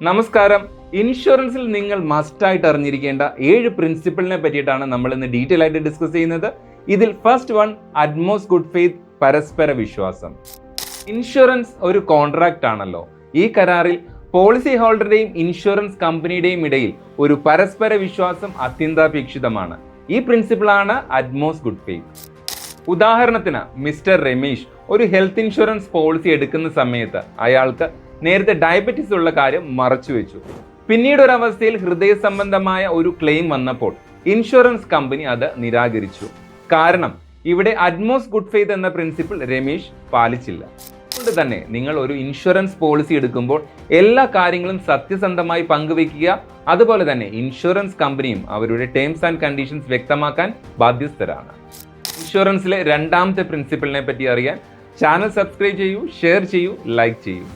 നമസ്കാരം. ഇൻഷുറൻസിൽ നിങ്ങൾ മസ്റ്റായിട്ട് അറിഞ്ഞിരിക്കേണ്ട 7 പ്രിൻസിപ്പിളിനെ പറ്റിയിട്ടാണ് നമ്മൾ ഇന്ന് ഡീറ്റെയിൽ ആയിട്ട് ഡിസ്കസ് ചെയ്യുന്നത്. ഇതിൽ first one, utmost good faith, പരസ്പര വിശ്വാസം. ഇൻഷുറൻസ് ഒരു കോൺട്രാക്റ്റ് ആണല്ലോ. ഈ കരാറിൽ പോളിസി ഹോൾഡറുടെയും ഇൻഷുറൻസ് കമ്പനിയുടെയും ഇടയിൽ ഒരു പരസ്പര വിശ്വാസം അത്യന്താപേക്ഷിതമാണ്. ഈ പ്രിൻസിപ്പിളാണ് അറ്റ്മോസ്റ്റ് ഗുഡ് ഫെയ്ത്ത്. ഉദാഹരണത്തിന്, മിസ്റ്റർ രമേശ് ഒരു ഹെൽത്ത് ഇൻഷുറൻസ് പോളിസി എടുക്കുന്ന സമയത്ത് അയാൾക്ക് നേരത്തെ ഡയബറ്റീസ് ഉള്ള കാര്യം മറച്ചുവെച്ചു. പിന്നീട് ഒരവസ്ഥയിൽ ഹൃദയ സംബന്ധമായ ഒരു ക്ലെയിം വന്നപ്പോൾ ഇൻഷുറൻസ് കമ്പനി അത് നിരാകരിച്ചു. കാരണം ഇവിടെ അറ്റ്മോസ്റ്റ് ഗുഡ് ഫെയ്ത്ത് എന്ന പ്രിൻസിപ്പിൾ രമേശ് പാലിച്ചില്ല. അതുകൊണ്ട് തന്നെ നിങ്ങൾ ഒരു ഇൻഷുറൻസ് പോളിസി എടുക്കുമ്പോൾ എല്ലാ കാര്യങ്ങളും സത്യസന്ധമായി പങ്കുവെക്കുക. അതുപോലെ തന്നെ ഇൻഷുറൻസ് കമ്പനിയും അവരുടെ ടേംസ് ആൻഡ് കണ്ടീഷൻസ് വ്യക്തമാക്കാൻ ബാധ്യസ്ഥരാണ്. ഇൻഷുറൻസിലെ രണ്ടാമത്തെ പ്രിൻസിപ്പിളിനെ പറ്റി അറിയാൻ ചാനൽ സബ്സ്ക്രൈബ് ചെയ്യൂ, ഷെയർ ചെയ്യൂ, ലൈക്ക് ചെയ്യൂ.